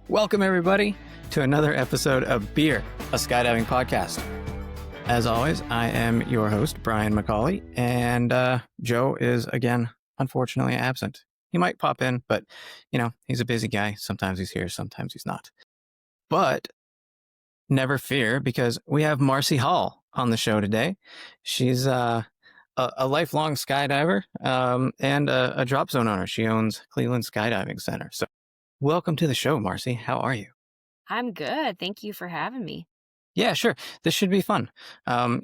Welcome, everybody, to another episode of Beer, a skydiving podcast. As always, I am your host, Brian McCauley, and Joe is, again, unfortunately absent. He might pop in, but, he's a busy guy. Sometimes he's here, sometimes he's not. But never fear, because we have Marcie Hall on the show today. She's a lifelong skydiver and a drop zone owner. She owns Cleveland Skydiving Center. So welcome to the show, Marcie. How are you? I'm good. Thank you for having me. Yeah, sure. This should be fun.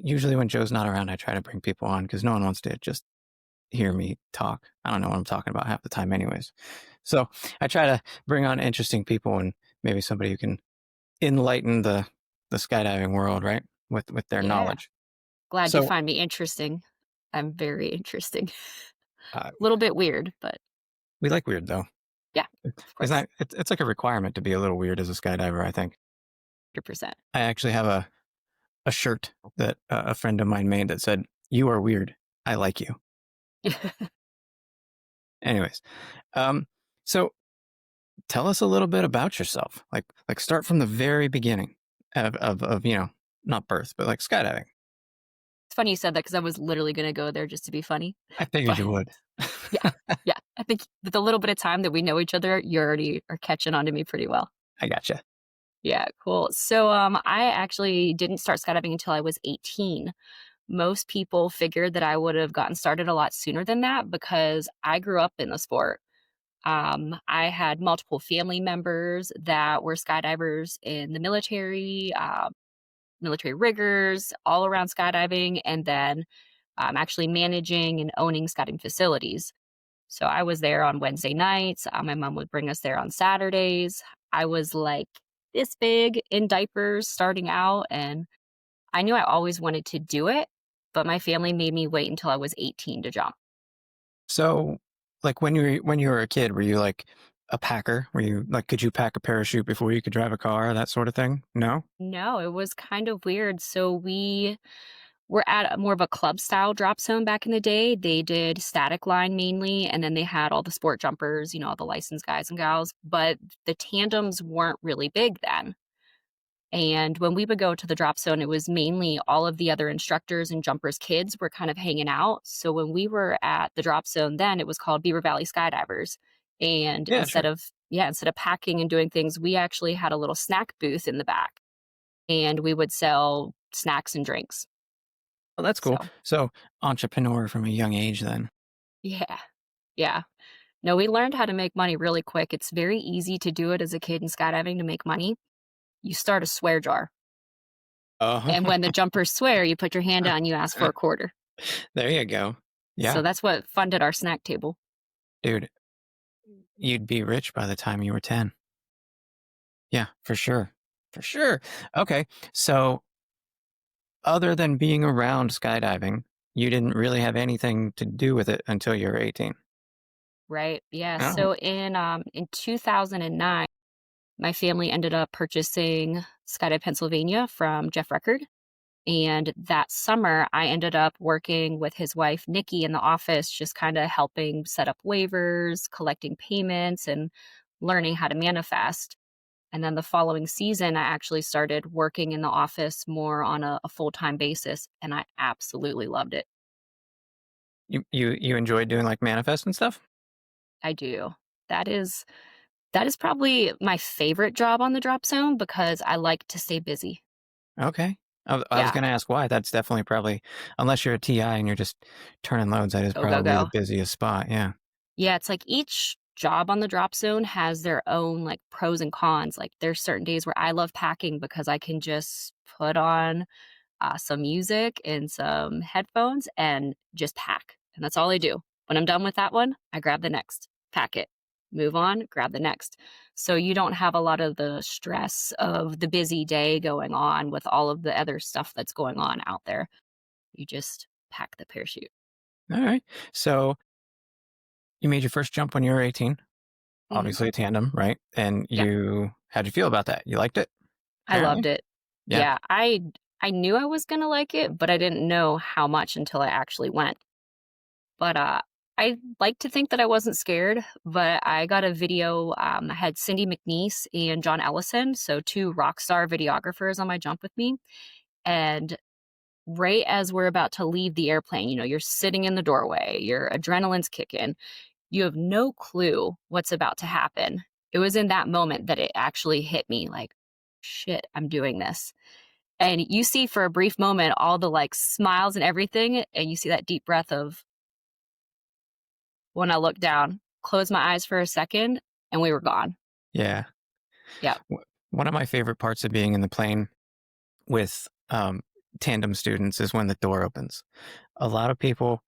Usually when Joe's not around, I try to bring people on because no one wants to just hear me talk. I don't know what I'm talking about half the time anyways. So I try to bring on interesting people and maybe somebody who can enlighten the skydiving world, right? With their knowledge. Glad you find me interesting. I'm very interesting. A little bit weird, but we like weird though. Yeah, of course. It's like a requirement to be a little weird as a skydiver, I think. 100%. I actually have a shirt that a friend of mine made that said, "You are weird. I like you." Anyways, so tell us a little bit about yourself. Like start from the very beginning of not birth, but like skydiving. It's funny you said that because I was literally going to go there just to be funny. I figured you would. Yeah. I think with the little bit of time that we know each other, you already are catching on to me pretty well. I gotcha. Yeah, cool. So I actually didn't start skydiving until I was 18. Most people figured that I would have gotten started a lot sooner than that because I grew up in the sport. I had multiple family members that were skydivers in the military, military riggers, all around skydiving, and then actually managing and owning skydiving facilities. So I was there on Wednesday nights. My mom would bring us there on Saturdays. I was like this big in diapers starting out, and I knew I always wanted to do it, but my family made me wait until I was 18 to jump. So, like when you were a kid, were you like a packer? Were you like, could you pack a parachute before you could drive a car, that sort of thing? No? No, it was kind of weird. So we were at more of a club style drop zone back in the day. They did static line mainly, and then they had all the sport jumpers, all the licensed guys and gals, but the tandems weren't really big then. And when we would go to the drop zone, it was mainly all of the other instructors and jumpers' kids were kind of hanging out. So when we were at the drop zone then, it was called Beaver Valley Skydivers. And instead of packing and doing things, we actually had a little snack booth in the back. And we would sell snacks and drinks. Oh, that's cool. So entrepreneur from a young age then. Yeah. No, we learned how to make money really quick. It's very easy to do it as a kid in skydiving to make money. You start a swear jar. And when the jumpers swear, you put your hand down, you ask for a quarter. There you go. Yeah. So that's what funded our snack table. Dude, you'd be rich by the time you were 10. Yeah, for sure. For sure. Okay. So other than being around skydiving, you didn't really have anything to do with it until you were 18. Right. Yeah. Oh. So in 2009, my family ended up purchasing Skydive Pennsylvania from Jeff Record. And that summer, I ended up working with his wife, Nikki, in the office, just kind of helping set up waivers, collecting payments, and learning how to manifest. And then the following season, I actually started working in the office more on a full-time basis, and I absolutely loved it. You enjoyed doing like manifest and stuff? I do. That is probably my favorite job on the drop zone because I like to stay busy. Okay. I was going to ask why. That's definitely probably, unless you're a TI and you're just turning loads, that is probably the busiest spot. Yeah. Yeah. It's like each job on the drop zone has their own like pros and cons. Like there's certain days where I love packing because I can just put on some music and some headphones and just pack. And that's all I do. When I'm done with that one, I grab the next, pack it, move on, grab the next. So you don't have a lot of the stress of the busy day going on with all of the other stuff that's going on out there. You just pack the parachute. All right. So you made your first jump when you were 18, obviously a tandem, right? And how'd you feel about that? You liked it? I loved it. Yeah. I knew I was going to like it, but I didn't know how much until I actually went. But I like to think that I wasn't scared, but I got a video. I had Cindy McNeese and John Ellison, so two rock star videographers on my jump with me. And right as we're about to leave the airplane, you're sitting in the doorway, your adrenaline's kicking, you have no clue what's about to happen. It was in that moment that it actually hit me like, shit, I'm doing this. And you see for a brief moment all the like smiles and everything, and you see that deep breath of when I looked down, closed my eyes for a second, and we were gone. Yeah. Yeah. One of my favorite parts of being in the plane with tandem students is when the door opens. A lot of people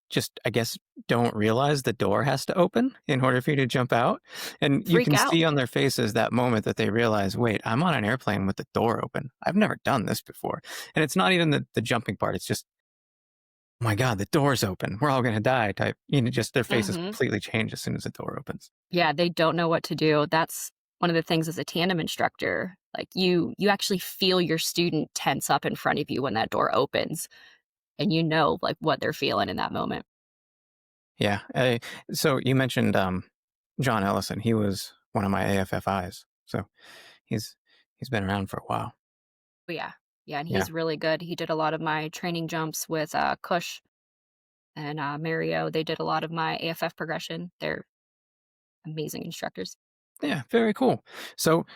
just, I guess, don't realize the door has to open in order for you to jump out. And you Freak can out. see on their faces that moment that they realize, wait, I'm on an airplane with the door open. I've never done this before. And it's not even the jumping part. It's just, oh my God, the door's open. We're all going to die type. Just their faces completely change as soon as the door opens. Yeah, they don't know what to do. That's one of the things as a tandem instructor. Like you actually feel your student tense up in front of you when that door opens, and like what they're feeling in that moment. Yeah. So you mentioned John Ellison. He was one of my AFFIs. So he's been around for a while. But yeah. Yeah, and Yeah. he's really good. He did a lot of my training jumps with Cush and Mario. They did a lot of my AFF progression. They're amazing instructors. Yeah, very cool. So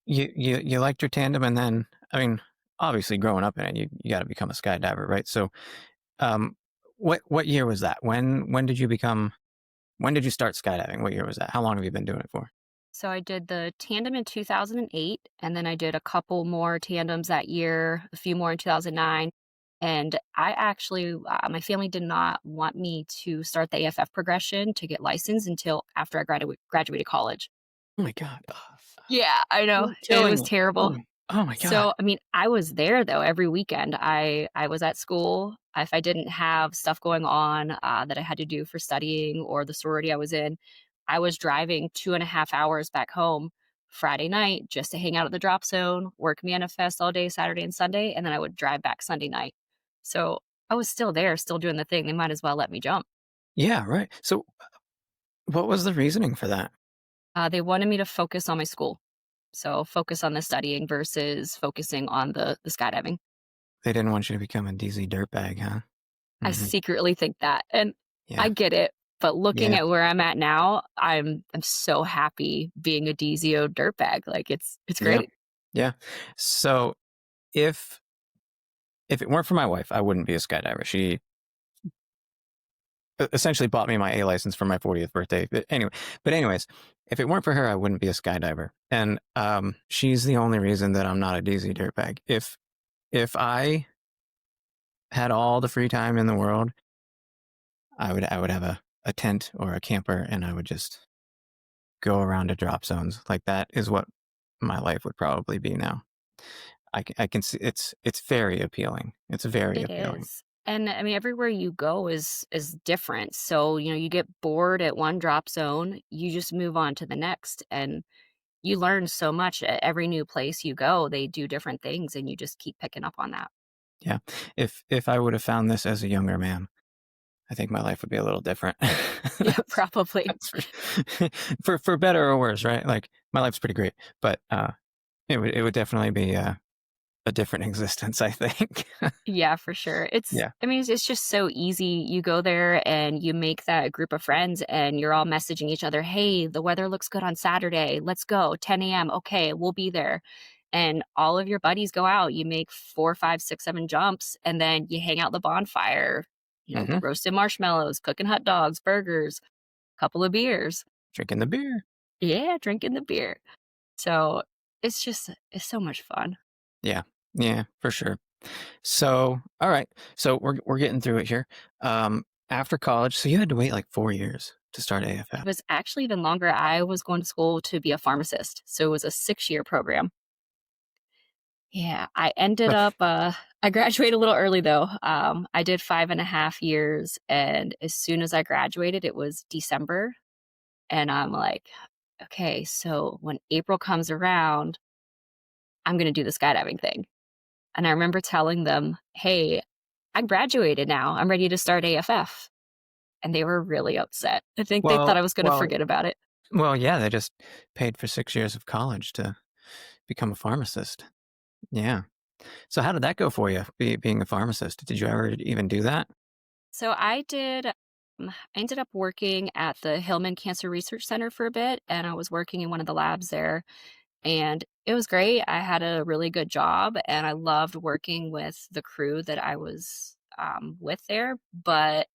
you liked your tandem, and then, I mean, obviously growing up in it, you got to become a skydiver, right? So what year was that? When did you start skydiving? What year was that? How long have you been doing it for? So I did the tandem in 2008, and then I did a couple more tandems that year, a few more in 2009. And I actually, my family did not want me to start the AFF progression to get licensed until after I graduated college. Oh my God. Yeah, I know. You're It killing was me. terrible. Oh my God. So, I mean, I was there though every weekend. I was at school. If I didn't have stuff going on that I had to do for studying or the sorority I was in, I was driving 2.5 hours back home Friday night just to hang out at the drop zone, work manifest all day Saturday and Sunday, and then I would drive back Sunday night. So I was still there, still doing the thing. They might as well let me jump. Yeah, right. So what was the reasoning for that? They wanted me to focus on my school. So focus on the studying versus focusing on the skydiving. They didn't want you to become a DZ dirtbag, huh? I Mm-hmm. secretly think that. And Yeah. I get it. But looking Yeah. at where I'm at now, I'm so happy being a DZO dirtbag. Like it's great. Yeah. So if it weren't for my wife, I wouldn't be a skydiver. She essentially bought me my A license for my 40th birthday. But anyways, if it weren't for her, I wouldn't be a skydiver. And she's the only reason that I'm not a DZ dirtbag. If I had all the free time in the world, I would have a tent or a camper, and I would just go around to drop zones. Like that is what my life would probably be now. I can see it's very appealing. It's very appealing. Is. And I mean, everywhere you go is different. So, you get bored at one drop zone, you just move on to the next. And you learn so much at every new place you go. They do different things and you just keep picking up on that. Yeah. If I would have found this as a younger man, I think my life would be a little different. Yeah, probably. For better or worse, right? Like my life's pretty great, but it would definitely be a different existence, I think. Yeah, for sure. Yeah. I mean, it's just so easy. You go there and you make that group of friends and you're all messaging each other. Hey, the weather looks good on Saturday. Let's go. 10 a.m. Okay, we'll be there. And all of your buddies go out. You make 4, 5, 6, 7 jumps, and then you hang out the bonfire, roasted marshmallows, cooking hot dogs, burgers, couple of beers. Drinking the beer. Yeah, drinking the beer. So it's so much fun. Yeah, for sure. So, all right. So we're getting through it here. After college, so you had to wait like 4 years to start AFF. It was actually even longer. I was going to school to be a pharmacist. So it was a 6-year program. Yeah, I ended up, I graduated a little early though. I did 5.5 years. And as soon as I graduated, it was December. And I'm like, okay, so when April comes around, I'm going to do the skydiving thing. And I remember telling them, hey, I graduated now. I'm ready to start AFF. and they were really upset. I think they thought Well, I was going to well, forget about it. well, yeah, they just paid for 6 years of college to become a pharmacist. Yeah. So how did that go for you, being a pharmacist? Did you ever even do that? So I ended up working at the Hillman Cancer Research Center for a bit, and I was working in one of the labs there. And it was great. I had a really good job, and I loved working with the crew that I was with there. But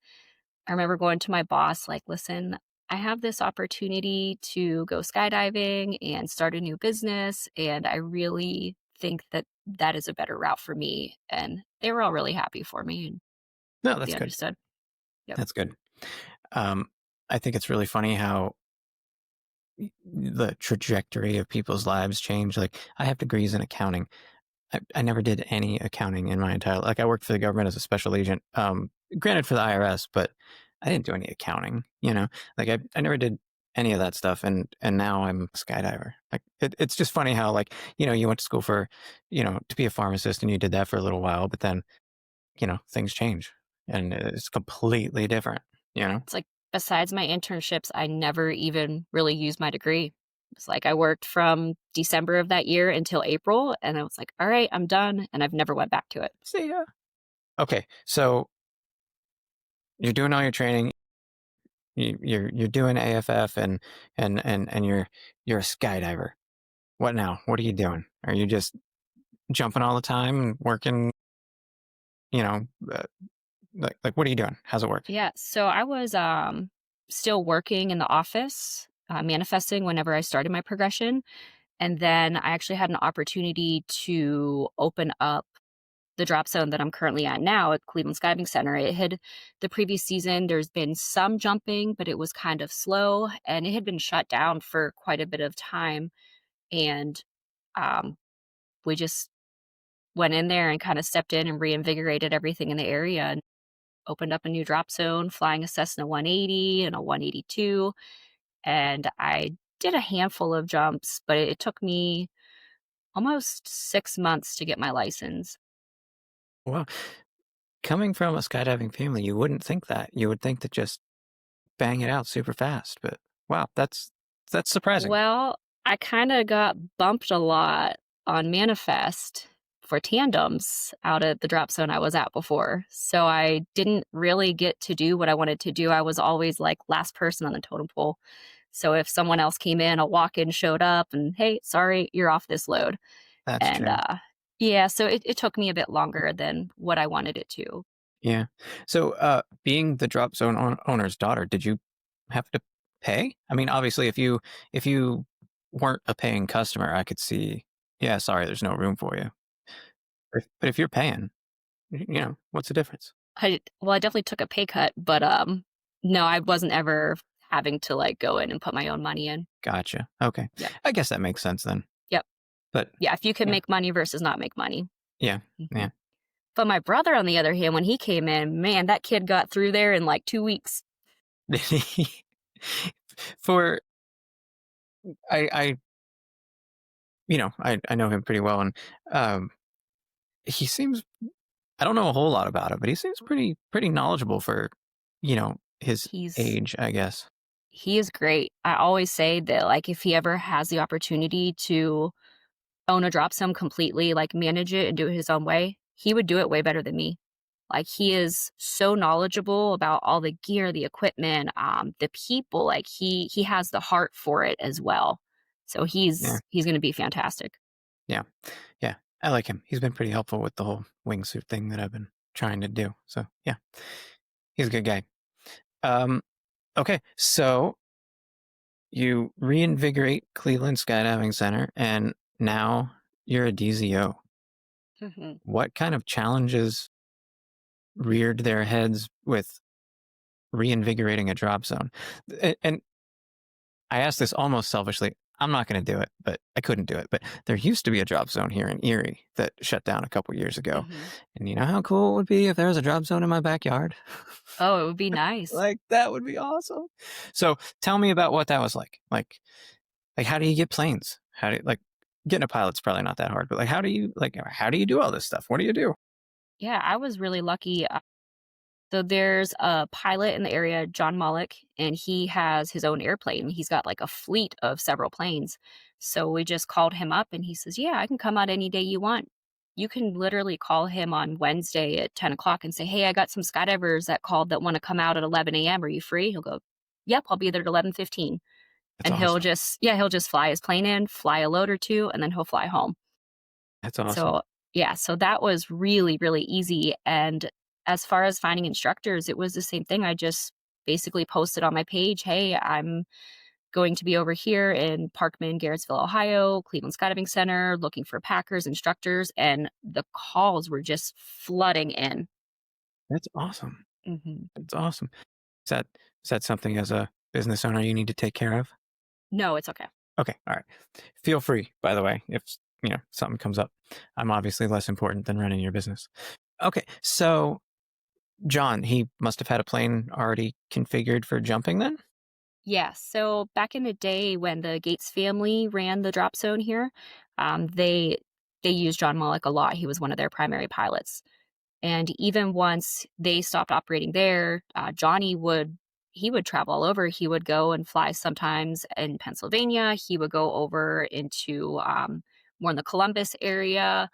I remember going to my boss, like, listen, I have this opportunity to go skydiving and start a new business. And I really think that that is a better route for me. And they were all really happy for me. And No, they that's good. understood. Yep. That's good. Um, I think it's really funny how the trajectory of people's lives change. Like, I have degrees in accounting. I never did any accounting in my entire, like, I worked for the government as a special agent, granted for the IRS, but I didn't do any accounting, like I never did any of that stuff. And now I'm a skydiver. Like, it's just funny how, like, you went to school for, to be a pharmacist, and you did that for a little while, but then, things change and it's completely different, It's like, besides my internships, I never even really used my degree. It's like I worked from December of that year until April, and I was like, all right, I'm done. And I've never went back to it. See ya. Okay. So you're doing all your training. You're doing AFF and you're a skydiver. What now? What are you doing? Are you just jumping all the time and working? You know, uh, like what are you doing? How's it work? Yeah. So I was still working in the office, manifesting whenever I started my progression. And then I actually had an opportunity to open up the drop zone that I'm currently at now at Cleveland Skydiving Center. It had the previous season, there's been some jumping, but it was kind of slow and it had been shut down for quite a bit of time. And um, we just went in there and kind of stepped in and reinvigorated everything in the area and opened up a new drop zone, flying a Cessna 180 and a 182. And I did a handful of jumps, but it took me almost 6 months to get my license. Well, coming from a skydiving family, you wouldn't think that. You would think to just bang it out super fast. But wow, that's surprising. Well, I kind of got bumped a lot on Manifest for tandems out at the drop zone I was at before. So I didn't really get to do what I wanted to do. I was always like last person on the totem pole. So if someone else came in, a walk-in showed up and, hey, sorry, you're off this load. That's a And shame. yeah, so it took me a bit longer than what I wanted it to. Yeah. So, being the drop zone owner's daughter, did you have to pay? I mean, obviously, if you weren't a paying customer, I could see. Yeah, sorry, there's no room for you. But if you're paying, what's the difference? I definitely took a pay cut, but no, I wasn't ever having to like go in and put my own money in. Gotcha. Okay, Yeah. I guess that makes sense then. Yep. But Yeah, if you can yeah, make money versus not make money. yeah, Mhm. yeah. But my brother, on the other hand, when he came in, man, that kid got through there in like 2 weeks. For I I know him pretty well, and um, he seems. I don't know a whole lot about it, but he seems pretty knowledgeable for his He's age, I guess. he is great. I always say that like if he ever has the opportunity to own a drop zone completely, like manage it and do it his own way, he would do it way better than me. Like he is so knowledgeable about all the gear, the equipment, the people. Like he has the heart for it as well. So Yeah, he's going to be fantastic. yeah, yeah. I like him. He's been pretty helpful with the whole wingsuit thing that I've been trying to do. So yeah, he's a good guy. Um, okay, so you reinvigorate Cleveland Skydiving Center, and now you're a DZO. Mhm. What kind of challenges reared their heads with reinvigorating a drop zone? And I asked this almost selfishly. I'm not going to do it, but I couldn't do it. But there used to be a drop zone here in Erie that shut down a couple years ago. Mhm. And you know how cool it would be if there was a drop zone in my backyard? Oh, it would be nice. Like, that would be awesome. So tell me about what that was like. Like how do you get planes? How do you, like, getting a pilot's probably not that hard, but like how do you do all this stuff? What do you do? Yeah, I was really lucky. So there's a pilot in the area, John Mullock, and he has his own airplane. He's got like a fleet of several planes. So we just called him up and he says, yeah, I can come out any day you want. You can literally call him on Wednesday at 10 o'clock and say, hey, I got some skydivers that called that want to come out at 11 a.m. Are you free? He'll go, yep, I'll be there at 11:15. That's And awesome. he'll just fly his plane in, fly a load or two, and then he'll fly home. That's awesome. So, yeah, so that was really, really easy. And as far as finding instructors, it was the same thing. I just basically posted on my page, hey, I'm going to be over here in Parkman, Garrettsville, Ohio, Cleveland Skydiving Center, looking for packers, instructors, and the calls were just flooding in. That's awesome. Hmm. That's awesome. Is that something as a business owner you need to take care of? No, it's okay. Okay. All right. Feel free, by the way, if something comes up. I'm obviously less important than running your business. Okay. So John, he must have had a plane already configured for jumping then? Yeah, so back in the day when the Gates family ran the drop zone here, they used John Mullock a lot. He was one of their primary pilots. And even once they stopped operating there, he would travel all over. He would go and fly sometimes in Pennsylvania. He would go over into more in the Columbus area.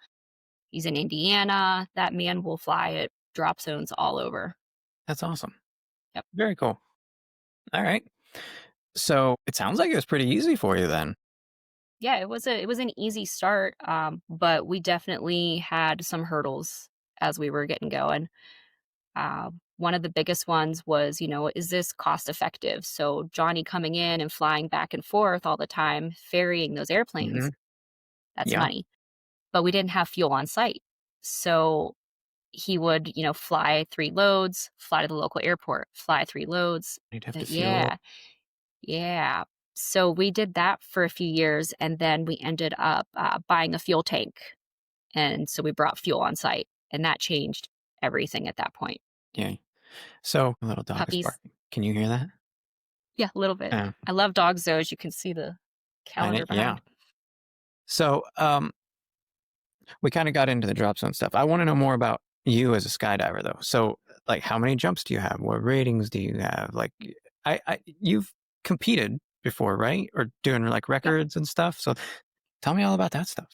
He's in Indiana. That man will fly at drop zones all over. That's awesome. Yep. Very cool. All right. So it sounds like it was pretty easy for you then. Yeah, it was an easy start, but we definitely had some hurdles as we were getting going. One of the biggest ones was, is this cost effective? So Johnny coming in and flying back and forth all the time, ferrying those airplanes, Hmm. that's Yeah. money. But we didn't have fuel on site. So he would, fly 3 loads, fly to the local airport, fly 3 loads. You'd have to fuel. Yeah, yeah. So we did that for a few years and then we ended up buying a fuel tank. And so we brought fuel on site and that changed everything at that point. Yeah. So a little dog is Puppies. barking. Can you hear that? Yeah, a little bit. Yeah. I love dogs though, as you can see the calendar Yeah. behind. So we kind of got into the drop zone stuff. I want to know more about you as a skydiver though. So like how many jumps do you have? What ratings do you have? Like you've competed before, right? Or doing like Yeah. records and stuff. So tell me all about that stuff.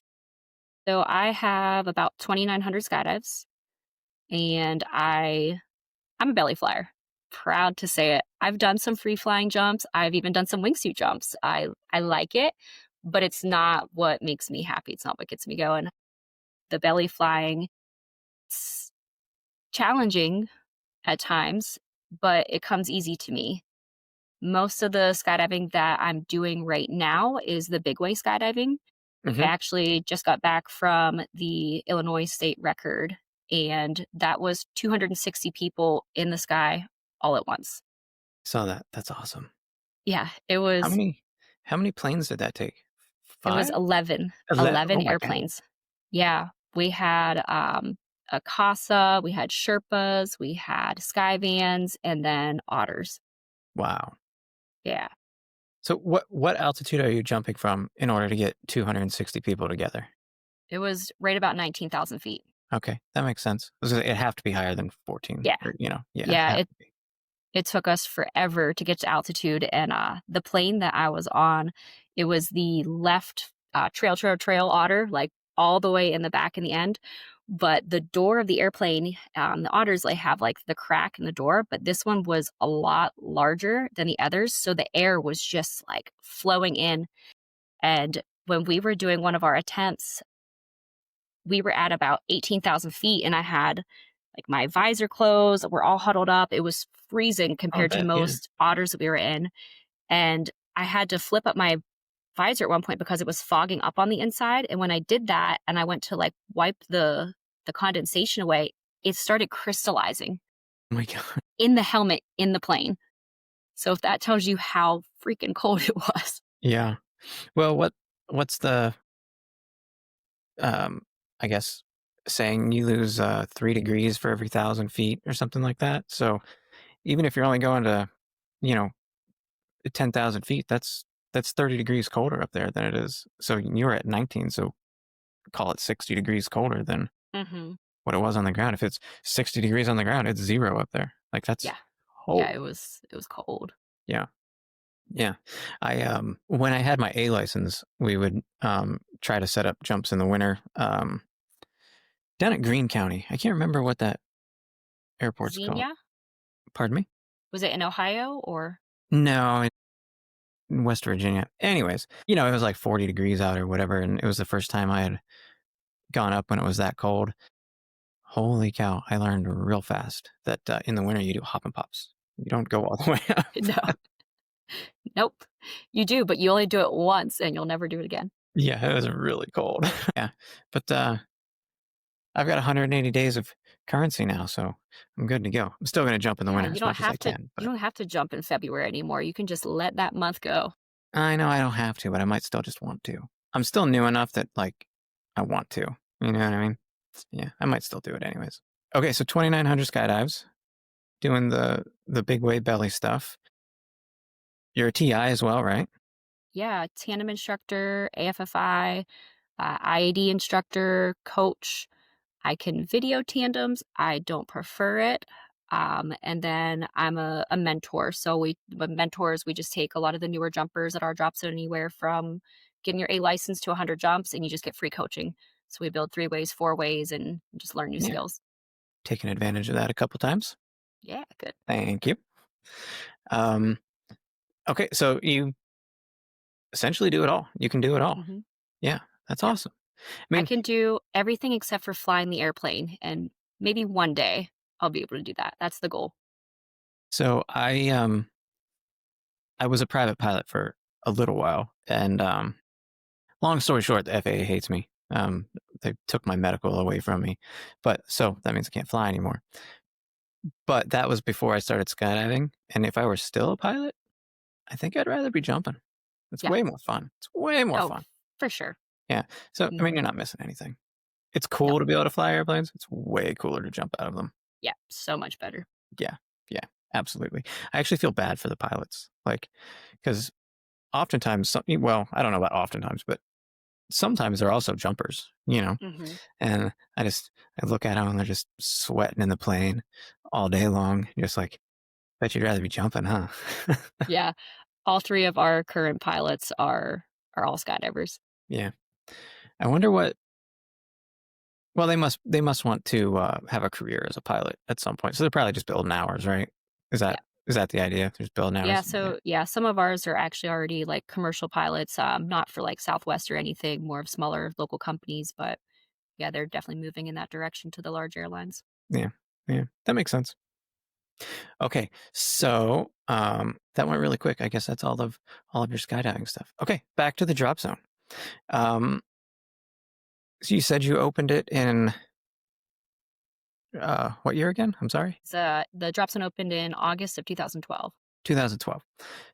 So I have about 2,900 skydives and I'm a belly flyer. Proud to say it. I've done some free flying jumps. I've even done some wingsuit jumps. I like it, but it's not what makes me happy. It's not what gets me going. The belly flying, it's challenging at times, but it comes easy to me. Most of the skydiving that I'm doing right now is the big way skydiving. I Hmm. actually just got back from the Illinois state record, and that was 260 people in the sky all at once. Saw that. That's awesome. Yeah, How many how many planes did that take? it was 5? 11, 11. 11 Oh my God. airplanes. Yeah, we had a Casa, we had Sherpas, we had Sky Vans, and then Otters. Wow. Yeah. So what altitude are you jumping from in order to get 260 people together? It was right about 19,000 feet. Okay, that makes sense. It'd have to be higher than 14 Yeah. or yeah, it'd Yeah, have to be. it took us forever to get to altitude, and, the plane that I was on, it was the left, trail otter, like, all the way in the back in the end, but the door of the airplane, the otters, they have, like, the crack in the door, but this one was a lot larger than the others, so the air was just, like, flowing in, and when we were doing one of our attempts, we were at about 18,000 feet, and I had like my visor closed. We're all huddled up. It was freezing I'll compared to bet, yeah. most otters that we were in. And I had to flip up my visor at one point because it was fogging up on the inside. And when I did that and I went to like wipe the condensation away, it started crystallizing Oh my God. in the helmet in the plane. So if that tells you how freaking cold it was. Yeah. Well, what's the I guess saying you lose 3 degrees for every 1,000 feet or something like that. So even if you're only going to, you know, 10,000 feet, that's 30 degrees colder up there than it is. So you're at 19, so call it 60 degrees colder than Hmm. what it was on the ground. If it's 60 degrees on the ground, it's 0 up there. Like that's Yeah. cold. Yeah, it was cold. Yeah. Yeah. When I had my A license, we would try to set up jumps in the winter down at Greene County. I can't remember what that airport's called. Xenia? Pardon me? Was it in Ohio or? No, in West Virginia. Anyways, it was like 40 degrees out or whatever, and it was the first time I had gone up when it was that cold. Holy cow, I learned real fast that in the winter you do hop and pops. You don't go all the way up. No. Nope. You do, but you only do it once and you'll never do it again. Yeah, it was really cold. Yeah. But I've got 180 days of currency now, so I'm good to go. I'm still going to jump in the winter You as don't much as I have to can. you don't have to jump in February anymore. You can just let that month go. I know I don't have to, but I might still just want to. I'm still new enough that like I want to. You know what I mean? Yeah, I might still do it anyways. Okay, so 2,900 skydives, doing the big wave belly stuff. You're a TI as well, right? Yeah, tandem instructor, AFFI, IAD instructor, coach. I can video tandems. I don't prefer it. And then I'm a mentor. So with mentors, we just take a lot of the newer jumpers at our drop zone, anywhere from getting your A license to 100 jumps, and you just get free coaching. So we build 3 ways, 4 ways, and just learn new Yeah. skills. Taken advantage of that a couple times. Yeah, good. Thank you. Okay, so you essentially do it all. You can do it all. Mhm. Yeah, that's Yep. awesome. I I mean, can do everything except for flying the airplane, and maybe one day I'll be able to do that. That's the goal. so I was a private pilot for a little while, and long story short, the FAA hates me. They took my medical away from me, but so that means I can't fly anymore. But that was before I started skydiving, and if I were still a pilot, I think I'd rather be jumping. It's Yeah. way more fun. It's way more Oh, fun. for sure. Yeah. So I mean, Mhm. you're not missing anything. It's No. cool to be able to fly airplanes. It's way cooler to jump out of them. Yeah, so much better. Yeah. Yeah. Absolutely. I actually feel bad for the pilots, like, because oftentimes, well, I don't know about oftentimes, but sometimes they're also jumpers, Mhm. and I look at them and they're just sweating in the plane all day long. Just like, bet you'd rather be jumping, huh? Yeah. All 3 of our current pilots are all skydivers. Yeah. I wonder what. Well, they must want to have a career as a pilot at some point. So they're probably just building hours, right? Is Yeah. that the idea? They're just building hours. Yeah, so some of ours are actually already like commercial pilots, not for like Southwest or anything, more of smaller local companies, but yeah, they're definitely moving in that direction to the large airlines. Yeah. Yeah. That makes sense. Okay, so that went really quick. I guess that's all of your skydiving stuff. Okay, back to the drop zone. So you said you opened it in what year again? I'm sorry. The drop zone opened in August of 2012. 2012.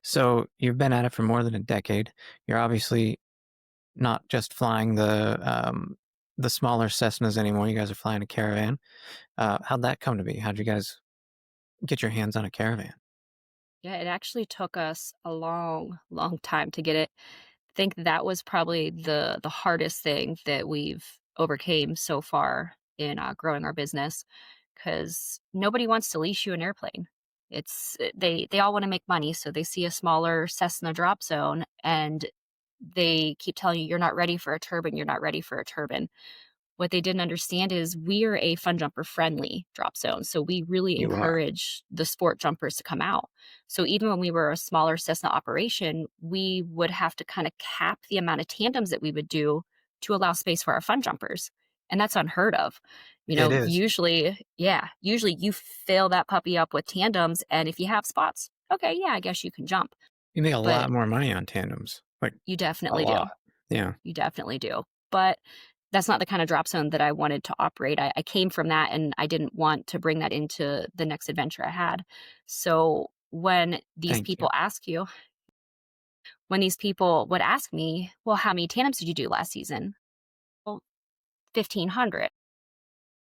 So you've been at it for more than a decade. You're obviously not just flying the smaller Cessnas anymore. You guys are flying a Caravan. How'd that come to be? How'd you guys get your hands on a Caravan? Yeah, it actually took us a long, long time to get it. I think that was probably the hardest thing that we've overcame so far in growing our business, because nobody wants to lease you an airplane. They all want to make money, so they see a smaller Cessna drop zone and they keep telling you, you're not ready for a turbine, you're not ready for a turbine. What they didn't understand is we're a fun jumper friendly drop zone. So we really You are. encourage the sport jumpers to come out. So even when we were a smaller Cessna operation, we would have to kind of cap the amount of tandems that we would do to allow space for our fun jumpers. And that's unheard of. It is. Usually you fill that puppy up with tandems. And if you have spots, okay, yeah, I guess you can jump. You make a But lot more money on tandems. Like you a definitely do. lot. Yeah. You definitely do. But that's not the kind of drop zone that I wanted to operate. I came from that and I didn't want to bring that into the next adventure I had. So when these Thank you. people ask you, when these people would ask me, well, how many tandems did you do last season? Well, 1,500.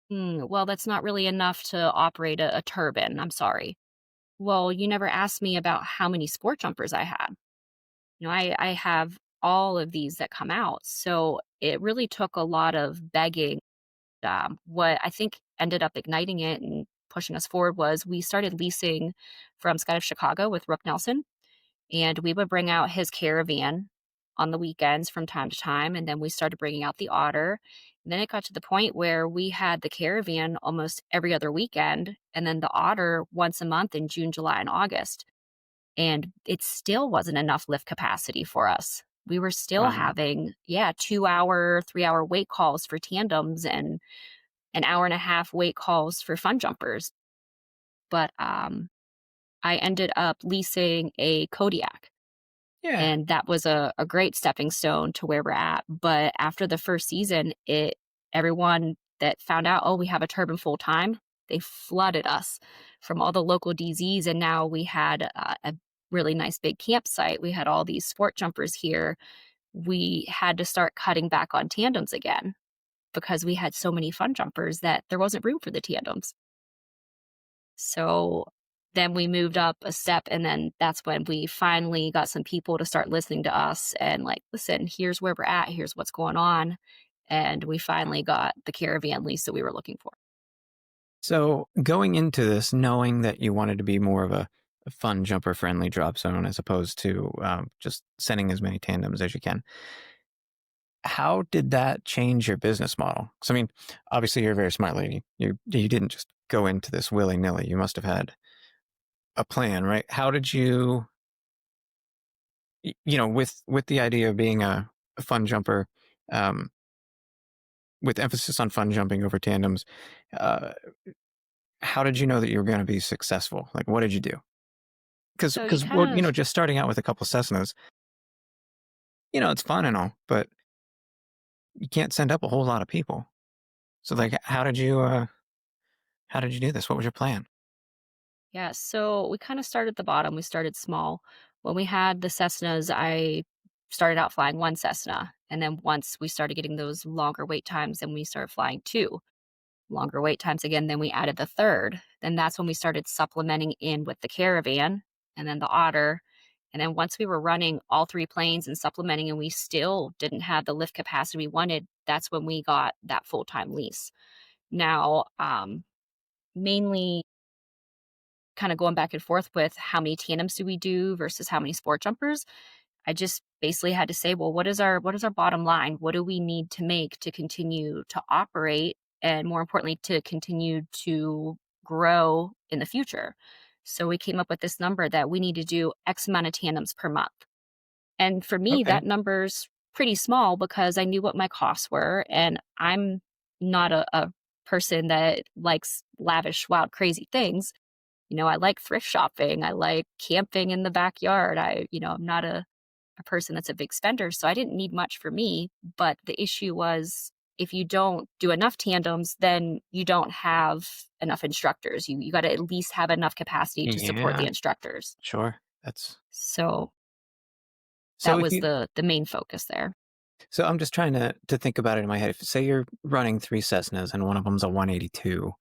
Well, that's not really enough to operate a turbine. I'm sorry. Well, you never asked me about how many sport jumpers I had. I have all of these that come out. So it really took a lot of begging what I think ended up igniting it and pushing us forward was we started leasing from Skydive Chicago with Rook Nelson, and we would bring out his caravan on the weekends from time to time. And then we started bringing out the otter. And then it got to the point where we had the caravan almost every other weekend, and then the otter once a month in June, July, and August. And it still wasn't enough lift capacity for us. We were still Wow. having, 2 hour, 3 hour wait calls for tandems and an hour and a half wait calls for fun jumpers. But I ended up leasing a Kodiak, Yeah. and that was a great stepping stone to where we're at. But after the first season, everyone that found out, oh, we have a turbine full time, they flooded us from all the local DZs, and now we had a really nice big campsite. We had all these sport jumpers here. We had to start cutting back on tandems again because we had so many fun jumpers that there wasn't room for the tandems. So then we moved up a step, and then that's when we finally got some people to start listening to us and like, listen, here's where we're at, here's what's going on. And we finally got the caravan lease that we were looking for. So going into this, knowing that you wanted to be more of a fun jumper friendly drop zone as opposed to just sending as many tandems as you can, how did that change your business model? Because I mean, obviously you're a very smart lady. You didn't just go into this willy nilly. You must have had a plan, right? How did you, with the idea of being a fun jumper, with emphasis on fun jumping over tandems, how did you know that you were going to be successful? Like, what did you do? So you Because kind of, just starting out with a couple Cessnas, it's fun and all, but you can't send up a whole lot of people. So like, how did you do this? What was your plan? so we kind of started at the bottom. We started small. When we had the Cessnas, I started out flying one Cessna. And then once we started getting those longer wait times, then we started flying two. Longer wait times again, then we added the third. Then that's when we started supplementing in with the caravan and then the otter. And then once we were running all three planes and supplementing and we still didn't have the lift capacity we wanted, that's when we got that full-time lease. Now, mainly kind of going back and forth with how many tandems do we do versus how many sport jumpers. I just basically had to say, well, what is our bottom line? What do we need to make to continue to operate, and more importantly, to continue to grow in the future? So we came up with this number that we need to do X amount of tandems per month. And for me, Okay. that number's pretty small because I knew what my costs were, and I'm not a person that likes lavish, wild, crazy things. I like thrift shopping. I like camping in the backyard. I'm not a person that's a big spender, so I didn't need much for me. But the issue was, if you don't do enough tandems, then you don't have enough instructors. You got to at least have enough capacity to support the Yeah, instructors. sure. That's So so that if was you the main focus there. so I'm just trying to think about it in my head. If say you're running three Cessnas and one of them's a 182,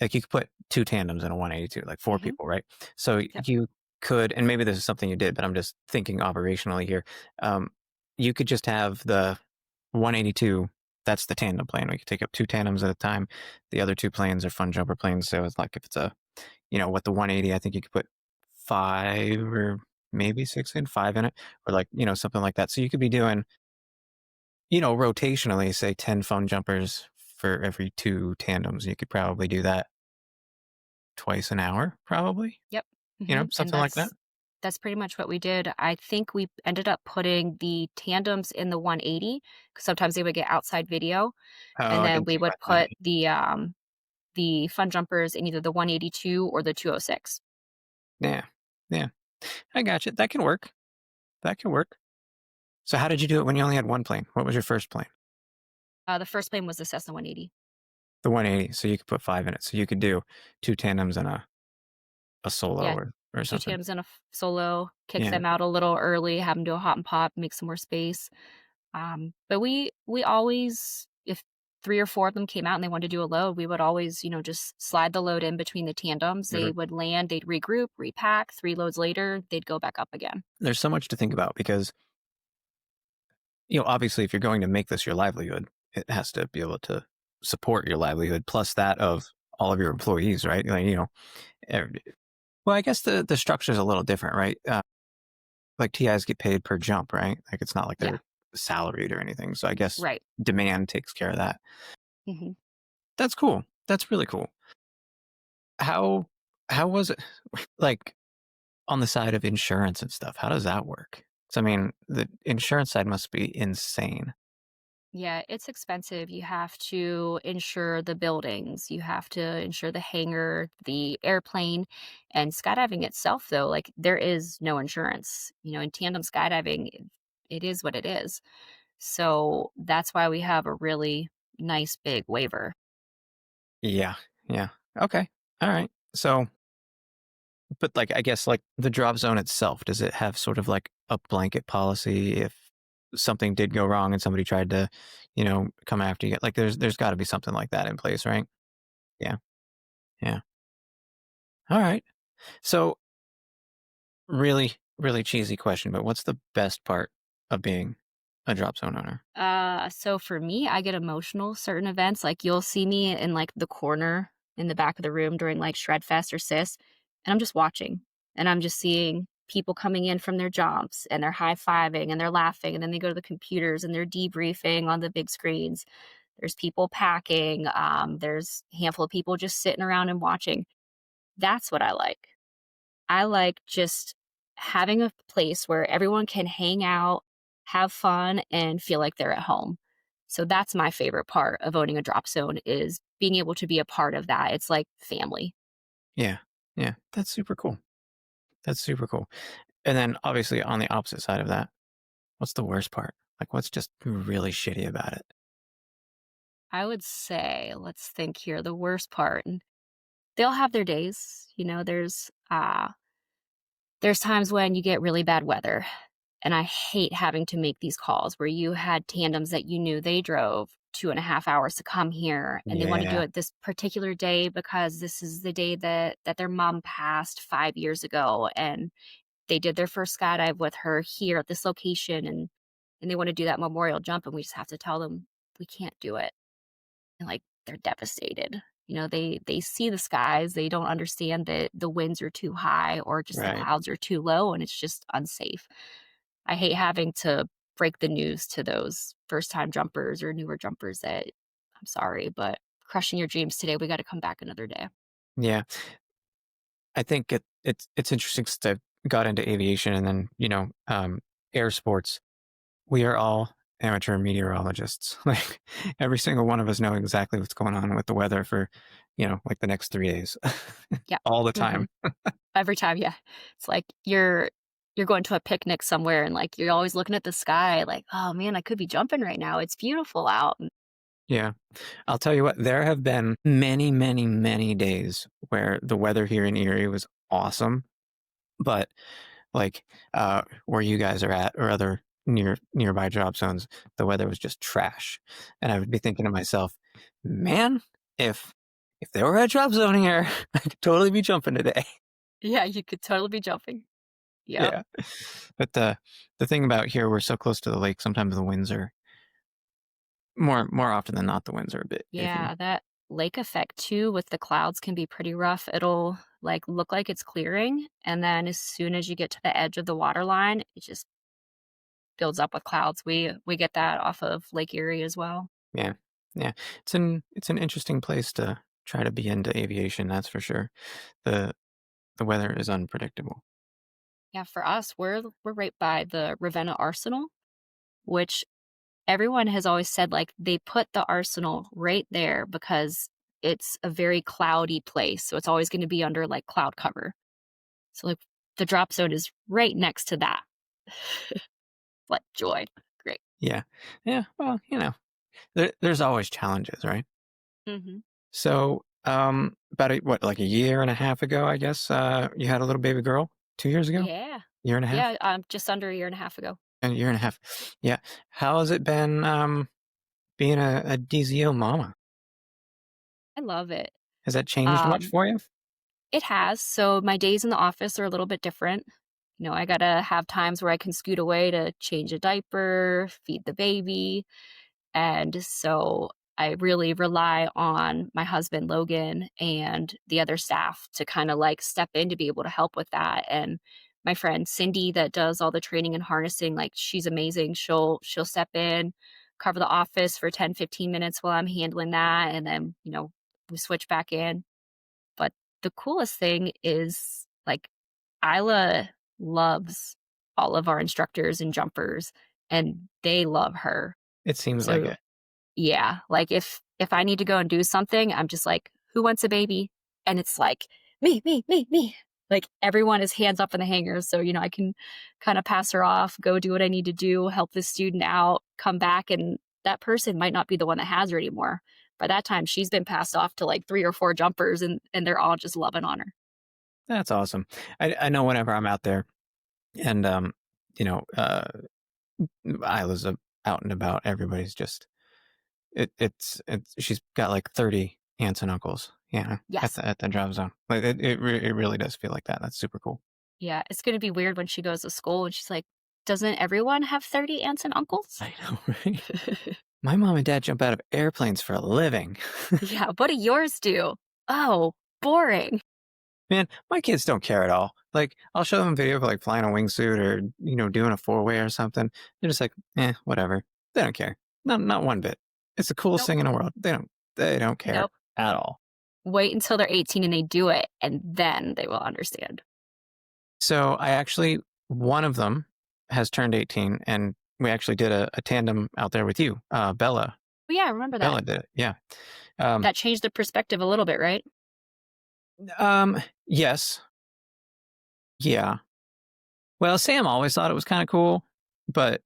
like you could put two tandems in a 182, like four Hmm. people, right? So Yep. you could, and maybe this is something you did, but I'm just thinking operationally here. You could just have the 182. That's the tandem plane. We could take up two tandems at a time. The other two planes are fun jumper planes. So it's like if it's with the 180, I think you could put five or maybe five in it, or like, something like that. So you could be doing, rotationally, say 10 fun jumpers for every two tandems. You could probably do that twice an hour, probably, Yep. And something like that. that's pretty much what we did. I think we ended up putting the tandems in the 180 because sometimes they would get outside video, Oh, and I then didn't we think would about that. put the fun jumpers in either the 182 or the 206. Yeah. Yeah. I got you. That can work. That can work. So how did you do it when you only had one plane? What was your first plane? The first plane was the Cessna 180. The 180. So you could put five in it. So you could do two tandems and a solo Yeah, or two something. tandems and a solo, kick Yeah. them out a little early, have them do a hot and pop, make some more space. But we always, if three or four of them came out and they wanted to do a load, we would always, just slide the load in between the tandems. They Mhm. would land, they'd regroup, repack. Three loads later, they'd go back up again. There's so much to think about because, obviously if you're going to make this your livelihood, it has to be able to support your livelihood plus that of all of your employees, right? Like, well, I guess the structure is a little different, right? Like TIs get paid per jump, right? Like it's not like Yeah, they're salaried or anything. So I guess right. demand takes care of that. Hmm. That's cool. That's really cool. How how was it like on the side of insurance and stuff? How does that work? So I mean, the insurance side must be insane. Yeah, it's expensive. You have to insure the buildings, you have to insure the hangar, the airplane, and skydiving itself, though, like there is no insurance. In tandem skydiving, it is what it is. So that's why we have a really nice big waiver. Yeah. Yeah. Okay. All right. So, but like, I guess like the drop zone itself, does it have sort of like a blanket policy if something did go wrong and somebody tried to, come after you? Like, there's got to be something like that in place, right? Yeah. Yeah. All right. So, really, really cheesy question, but what's the best part of being a drop zone owner? So for me, I get emotional certain events. Like you'll see me in like the corner in the back of the room during like Shred Fest or Sis, and I'm just watching and I'm just seeing people coming in from their jobs and they're high-fiving and they're laughing and then they go to the computers and they're debriefing on the big screens. There's people packing, there's a handful of people just sitting around and watching. That's what I like. I like just having a place where everyone can hang out, have fun, and feel like they're at home. So that's my favorite part of owning a drop zone is being able to be a part of that. It's like family. Yeah. Yeah. That's super cool. That's super cool. And then obviously on the opposite side of that, what's the worst part? Like, what's just really shitty about it? I would say, let's think here, the worst part. And they'll have their days. There's times when you get really bad weather. And I hate having to make these calls where you had tandems that you knew they drove 2.5 hours to come here and they want to do Yeah. it this particular day because this is the day that their mom passed 5 years ago and they did their first skydive with her here at this location and they want to do that memorial jump and we just have to tell them we can't do it. And like they're devastated. They see the skies, they don't understand that the winds are too high or just the Right. clouds are too low and it's just unsafe. I hate having to break the news to those first time jumpers or newer jumpers that I'm sorry, but crushing your dreams today, we got to come back another day. Yeah. I think it's interesting since I got into aviation and then, air sports. We are all amateur meteorologists. Like every single one of us know exactly what's going on with the weather for, like the next 3 days, Yeah. all the Hmm. time. Every time, yeah. It's like you're going to a picnic somewhere and like you're always looking at the sky like, "Oh man, I could be jumping right now. It's beautiful out." Yeah. I'll tell you what, there have been many, many, many days where the weather here in Erie was awesome, but like where you guys are at or other nearby drop zones, the weather was just trash. And I would be thinking to myself, man, if there were a drop zone here, I could totally be jumping today. Yeah, you could totally be jumping. Yep. Yeah. But the thing about here, we're so close to the lake, sometimes the winds are more often than not, the winds are a bit iffy. Yeah, that lake effect too with the clouds can be pretty rough. It'll like look like it's clearing, and then as soon as you get to the edge of the water line, it just builds up with clouds. We get that off of Lake Erie as well. Yeah. Yeah. It's an interesting place to try to be into aviation, that's for sure. The the weather is unpredictable. Yeah, for us, we're right by the Ravenna Arsenal, which everyone has always said like they put the arsenal right there because it's a very cloudy place. So it's always going to be under like cloud cover. So like the drop zone is right next to that. Like joy. Great. Yeah. Yeah. Well, there's always challenges, right? Hmm. So, about like a year and a half ago, I guess, you had a little baby girl. 2 years ago, Yeah. year and a half, Yeah. Just under a year and a half ago. and a year and a half. Yeah. How has it been, being a DZO mama? I love it. Has that changed much Um, for you? it has. So my days in the office are a little bit different. I gotta have times where I can scoot away to change a diaper, feed the baby. And so I really rely on my husband, Logan, and the other staff to kind of like step in to be able to help with that. And my friend Cindy that does all the training and harnessing, like she's amazing. She'll step in, cover the office for 10, 15 minutes while I'm handling that. And then, we switch back in. But the coolest thing is like Isla loves all of our instructors and jumpers and they love her. It seems like So it. yeah, like if I need to go and do something, I'm just like, "Who wants a baby?" And it's like, "Me, me, me, me." Like everyone is hands up in the hangars, so I can kind of pass her off, go do what I need to do, help the student out, come back, and that person might not be the one that has her anymore. By that time, she's been passed off to like 3 or 4 jumpers, and they're all just loving on her. That's awesome. I know whenever I'm out there and, you know, uh, Isla's out and about, everybody's just, it's, she's got like 30 aunts and uncles, Yes. at the drop zone. Like it really does feel like that. That's super cool. Yeah, it's gonna be weird when she goes to school and she's like, "Doesn't everyone have 30 aunts and uncles?" I know, right? My mom and dad jump out of airplanes for a living. Yeah, what do yours do? Oh, boring. Man, my kids don't care at all. Like, I'll show them a video of like flying a wingsuit or, doing a 4-way or something. They're just like, whatever. They don't care. Not one bit. It's the coolest Nope. thing in the world. They don't care Nope. at all. Wait until they're 18 and they do it, and then they will understand. So one of them has turned 18 and we actually did a tandem out there with you. Bella. But yeah, I remember that. Bella did it. Yeah. That changed the perspective a little bit, right? Yes. Yeah. Well, Sam always thought it was kind of cool, but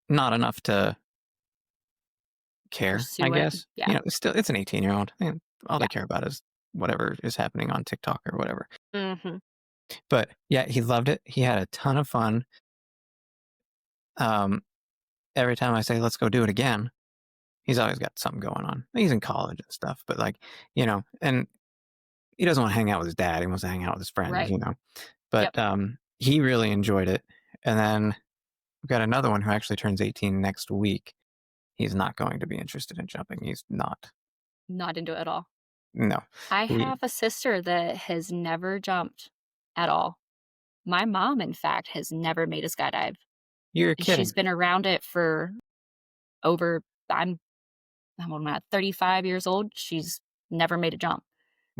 not enough to care, Pursue I it. guess. Yeah. It's an 18-year-old. And all they Yeah. care about is whatever is happening on TikTok or whatever. Mhm. But yeah, he loved it. He had a ton of fun. Every time I say, let's go do it again, he's always got something going on. He's in college and stuff, but and he doesn't want to hang out with his dad. He wants to hang out with his friends, Right. But Yep. he really enjoyed it. And then we've got another one who actually turns 18 next week. He's not going to be interested in jumping. He's not. Not into it at all. No. I He, have a sister that has never jumped at all. My mom, in fact, has never made a skydive. you're And kidding. she's been around it for over I'm at 35 years old. She's never made a jump.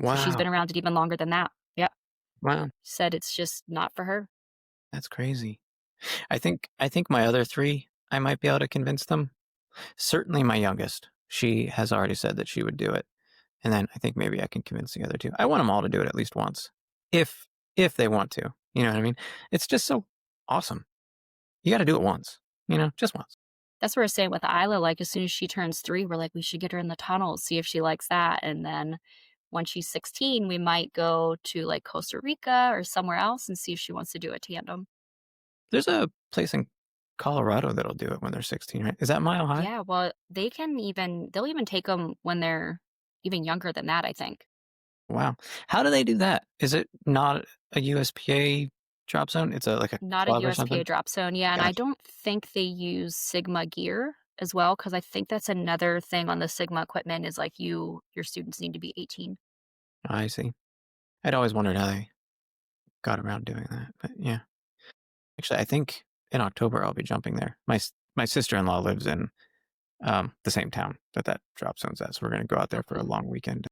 So she's been Wow. around it even longer than that. Yep. Wow. Said it's just not for her. That's crazy. I think my other 3, I might be able to convince them. Certainly my youngest. She has already said that she would do it. And then I think maybe I can convince the other 2. I want them all to do it at least once. If they want to. You know what I mean? It's just so awesome. You got to do it once. Just once. That's what we're saying with Isla. Like, as soon as she turns 3, we're like, we should get her in the tunnel, see if she likes that. And then when she's 16, we might go to like Costa Rica or somewhere else and see if she wants to do a tandem. There's a place in Colorado that'll do it when they're 16, right? Is that Mile High? Yeah, well, they'll even take them when they're even younger than that, I think. Wow. How do they do that? Is it not a USPA drop zone? It's like a Not a club or USPA something? drop zone, yeah, and I Gotcha. don't think they use Sigma gear as well, because I think that's another thing on the Sigma equipment is, like, your students need to be 18. I see. I'd always wondered how they got around doing that, but yeah. Actually, I think in October I'll be jumping there. My sister-in-law lives in the same town that drop zone's at, so we're going to go out there for a Cool. long weekend.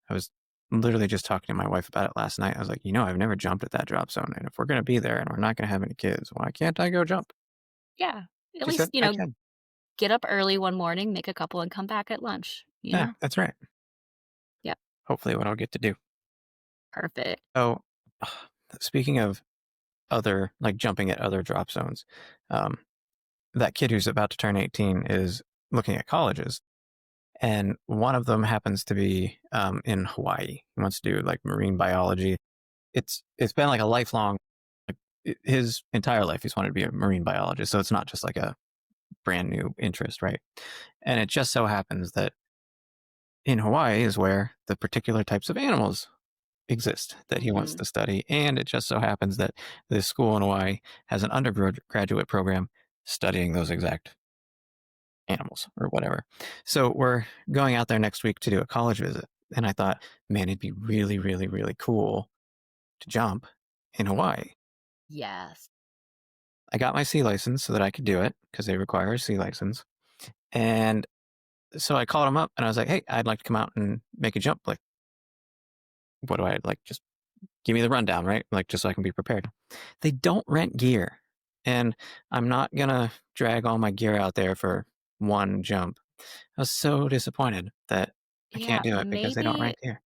I was literally just talking to my wife about it last night. I was like, I've never jumped at that drop zone, and if we're going to be there and we're not going to have any kids, why can't I go jump? Yeah, at She said, least, I can. get up early one morning, make a couple, and come back at lunch, you Yeah, know? that's right. Yep, Hopefully what I'll get to do. perfect. Oh, speaking of other, like jumping at other drop zones, that kid who's about to turn 18 is looking at colleges. And one of them happens to be in Hawaii. He wants to do like marine biology. It's been like a lifelong, his entire life, he's wanted to be a marine biologist. So it's not just like a brand new interest, right? And it just so happens that in Hawaii is where the particular types of animals exist that he wants Mhm. to study. And it just so happens that this school in Hawaii has an undergraduate program studying those exact animals or whatever. So we're going out there next week to do a college visit. And I thought, man, it'd be really, really, really cool to jump in Hawaii. Yes. I got my C license so that I could do it because they require a C license. And so I called them up and I was like, hey, I'd like to come out and make a jump. Like, what do I like? Just give me the rundown, right? Like, just so I can be prepared. They don't rent gear. And I'm not going to drag all my gear out there for one jump. I was so disappointed that I Yeah, can't do it because they don't maybe. rent gear.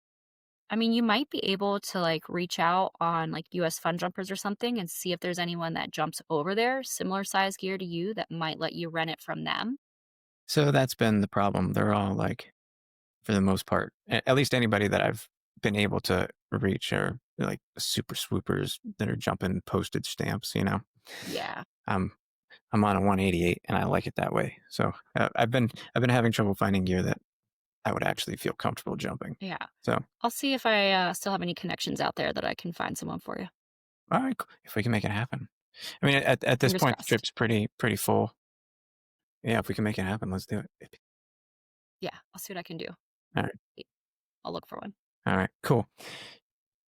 I mean, you might be able to like reach out on like US Fun Jumpers or something and see if there's anyone that jumps over there, similar size gear to you that might let you rent it from them. So that's been the problem. They're all like, for the most part, at least anybody that I've been able to reach are like super swoopers that are jumping postage stamps, you know. Yeah. I'm on a 188 and I like it that way. So I've been having trouble finding gear that I would actually feel comfortable jumping. Yeah. So I'll see if I still have any connections out there that I can find someone for you. all right, cool. If we can make it happen. I mean, at this Fingers point, the crossed. trip's pretty full. Yeah, if we can make it happen, let's do it. Yeah, I'll see what I can do. All right, I'll look for one. all right, cool.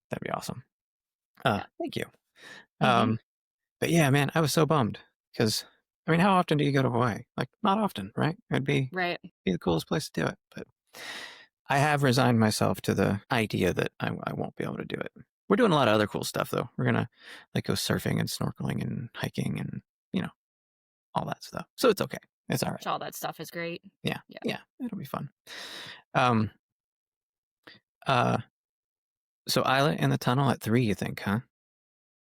That'd be awesome. Yeah. Thank you. Hmm. But yeah, man, I was so bummed because I mean, how often do you go to Hawaii? Like, not often, right? It'd be Right. the coolest place to do it. But I have resigned myself to the idea that I won't be able to do it. We're doing a lot of other cool stuff though. We're gonna like go surfing and snorkeling and hiking and you know all that stuff. So it's okay. It's all right. Which all that stuff is great. Yeah, Yeah. yeah, it'll be fun. Um, uh, so Isla in the tunnel at 3, you think, huh?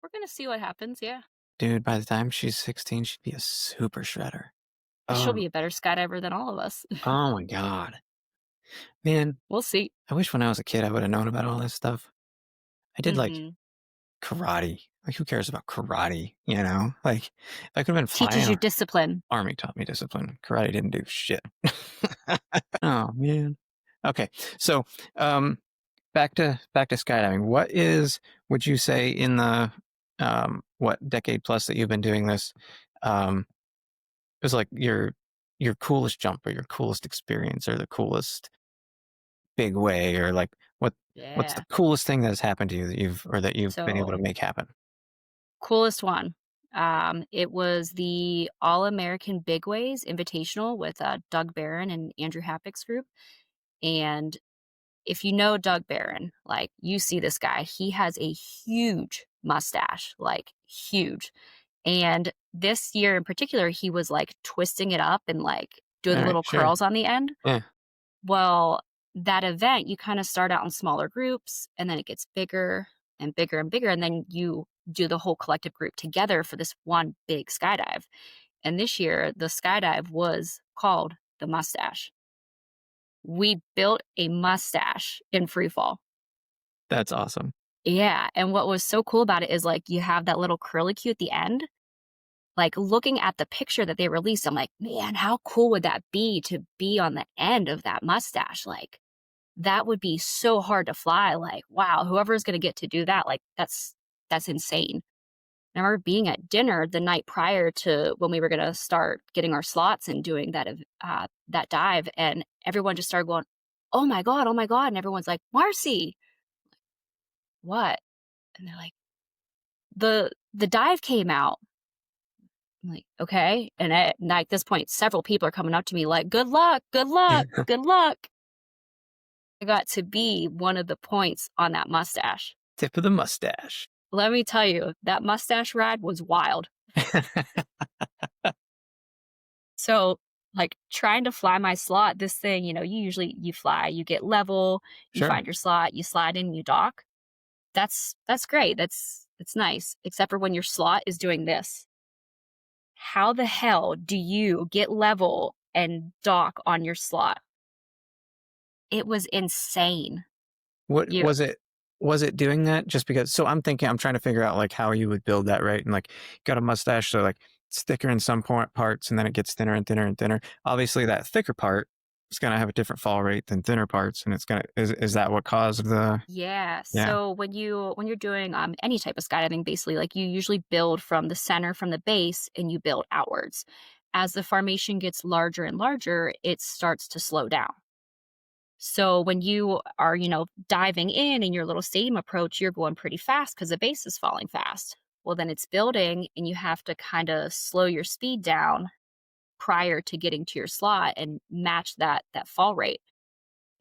We're gonna see what happens. Yeah. Dude, by the time she's 16, she'd be a super shredder. She'll Oh, be a better skydiver than all of us. oh my God. Man, We'll see. I wish when I was a kid I would have known about all this stuff. I did like Hmm. karate. Like, who cares about karate? You know, like if I could have been Teaches flying, you discipline. Army taught me discipline. Karate didn't do shit. Oh man. Okay, so back to skydiving. Would you say in the what decade plus that you've been doing this, was like your coolest jump or your coolest experience or the coolest big way or like what's Yeah. the coolest thing that has happened to you that you've been able So to make happen? coolest one. It was the All American Big Ways Invitational with Doug Barron and Andrew Happick's group. And if you know Doug Barron, like you see this guy, he has a huge mustache, like huge. And this year in particular, he was like twisting it up and like doing All the right, little sure. curls on the end. Yeah. Well, that event, you kind of start out in smaller groups and then it gets bigger and bigger and bigger. And then you do the whole collective group together for this one big skydive. And this year, the skydive was called the Mustache. We built a mustache in free fall. That's awesome. Yeah. And what was so cool about it is like you have that little curlicue at the end. Like looking at the picture that they released, I'm like, man, how cool would that be to be on the end of that mustache? Like, that would be so hard to fly. Like, wow, whoever's going to get to do that, like, that's insane. And I remember being at dinner the night prior to when we were going to start getting our slots and doing that dive, and everyone just started going, "Oh my god, oh my god!" And everyone's like, "Marcie, what?" And they're like, "The dive came out." I'm like, "Okay." And at this point, several people are coming up to me like, "Good luck, good luck, good luck." I got to be one of the points on that mustache. Tip of the mustache. Let me tell you, that mustache ride was wild. So, like, trying to fly my slot, this thing, you fly, you get level, you Sure. find your slot, you slide in, you dock. That's great. That's nice. Except for when your slot is doing this. How the hell do you get level and dock on your slot? It was insane. What You was it doing that just because? So I'm trying to figure out like how you would build that, right? And like got a mustache, so like it's thicker in some parts and then it gets thinner and thinner and thinner. Obviously that thicker part is going to have a different fall rate than thinner parts, and is that what caused the? Yeah. Yeah. So when you're doing any type of skydiving, basically, like you usually build from the center, from the base, and you build outwards. as the formation gets larger and larger, it starts to slow down. So when you are, diving in your little stadium approach, you're going pretty fast because the base is falling fast. Well, then it's building and you have to kind of slow your speed down prior to getting to your slot and match that fall rate.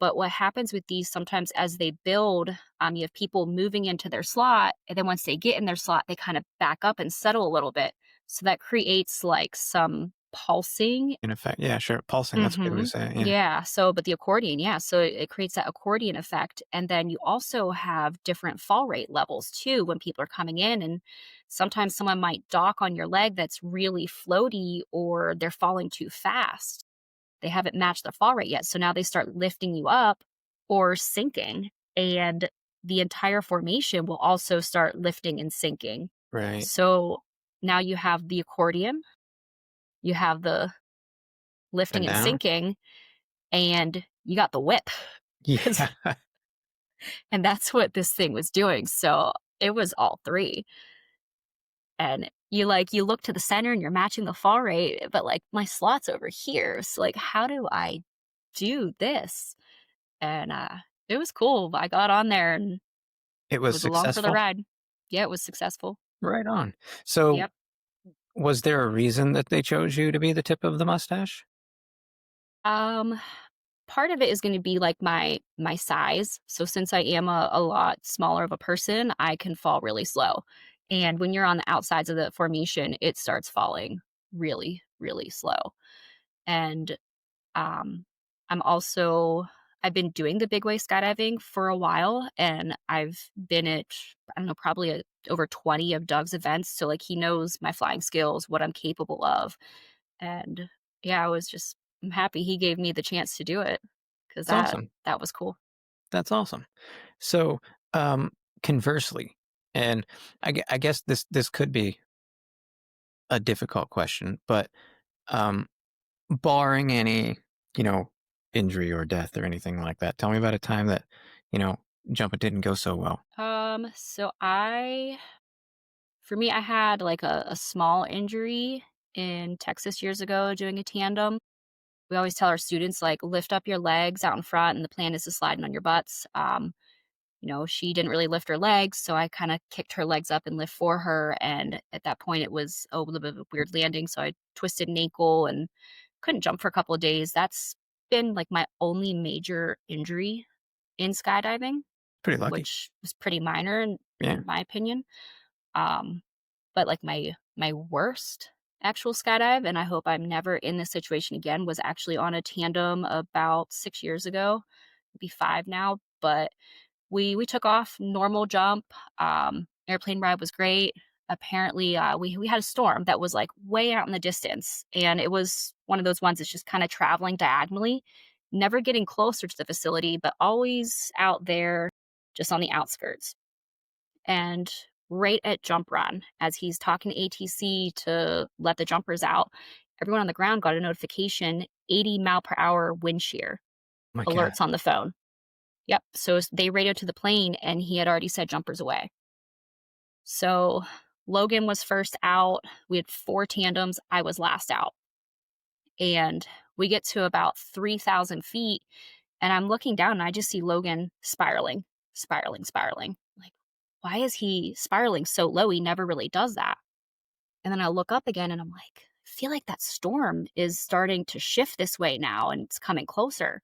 But what happens with these sometimes as they build, you have people moving into their slot, and then once they get in their slot, they kind of back up and settle a little bit. So that creates like some pulsing. In effect, yeah, sure. Pulsing, that's a good way to say it. Yeah. Yeah. So, but the accordion, yeah. So it creates that accordion effect. And then you also have different fall rate levels too when people are coming in. And sometimes someone might dock on your leg that's really floaty or they're falling too fast. They haven't matched their fall rate yet. So now they start lifting you up or sinking. And the entire formation will also start lifting and sinking. Right. So now you have the accordion, you have the lifting And and down. sinking, and you got the whip. Yeah. And that's what this thing was doing. So it was all three. And you look to the center and you're matching the fall rate, but like my slot's over here. So like how do I do this? And it was cool. I got on there and It was was along for the successful? ride. Yeah, it was successful. Right on. So Yep. was there a reason that they chose you to be the tip of the mustache? Um Part of it is going to be like my size. So since I am a lot smaller of a person, I can fall really slow. And when you're on the outsides of the formation, it starts falling really, really slow. And um, I've been doing the big wave skydiving for a while, and I've been at, I don't know, probably over 20 of Doug's events. So like he knows my flying skills, what I'm capable of. And yeah, I'm happy he gave me the chance to do it because It's awesome. that was cool. That's awesome. So, conversely, and I guess this could be a difficult question, but um, barring any, you know, injury or death or anything like that, tell me about a time that, you know, jumping didn't go so well. So for me, I had like a small injury in Texas years ago doing a tandem. We always tell our students like lift up your legs out in front, and the plan is to slide on your butts. She didn't really lift her legs, so I kind of kicked her legs up and lift for her. And at that point, it was a little bit of a weird landing, so I twisted an ankle and couldn't jump for a couple of days. That's been like my only major injury in skydiving, Pretty lucky. which was pretty minor Yeah. in my opinion. Um, but like my worst actual skydive, and I hope I'm never in this situation again, was actually on a tandem about 6 years ago, maybe five now. But we took off normal jump. Airplane ride was great. Apparently, we had a storm that was like way out in the distance, and it was one of those ones that's just kind of traveling diagonally, never getting closer to the facility, but always out there, just on the outskirts. And right at jump run, as he's talking to ATC to let the jumpers out, everyone on the ground got a notification 80 mile per hour wind shear My God. alerts on the phone. Yep. So they radioed to the plane and he had already said jumpers away. So Logan was first out. We had four tandems. I was last out. And we get to about 3,000 feet and I'm looking down and I just see Logan spiraling, spiraling, spiraling. Like, why is he spiraling so low? He never really does that. And then I look up again and I'm like, I feel like that storm is starting to shift this way now and it's coming closer.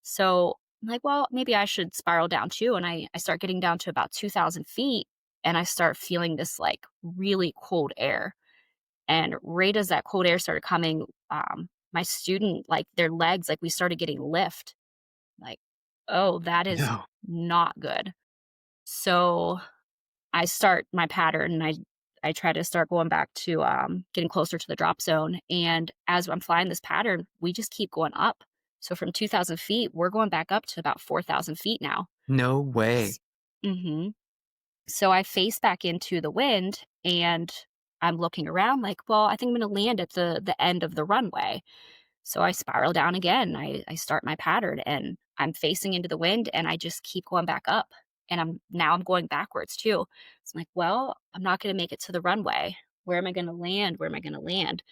So I'm like, well, maybe I should spiral down too. And I start getting down to about 2,000 feet and I start feeling this like really cold air. And right as that cold air started coming, my student, like their legs, like we started getting lift. Like, oh, that is No. not good. So I start my pattern and I try to start going back to getting closer to the drop zone. And as I'm flying this pattern, we just keep going up. So from 2,000 feet, we're going back up to about 4,000 feet now. No way. Mm-hmm. So I face back into the wind and I'm looking around like, well, I think I'm going to land at the end of the runway. So I spiral down again. I start my pattern and I'm facing into the wind and I just keep going back up. And I'm going backwards too. So I'm like, well, I'm not going to make it to the runway. Where am I going to land? Where am I going to land?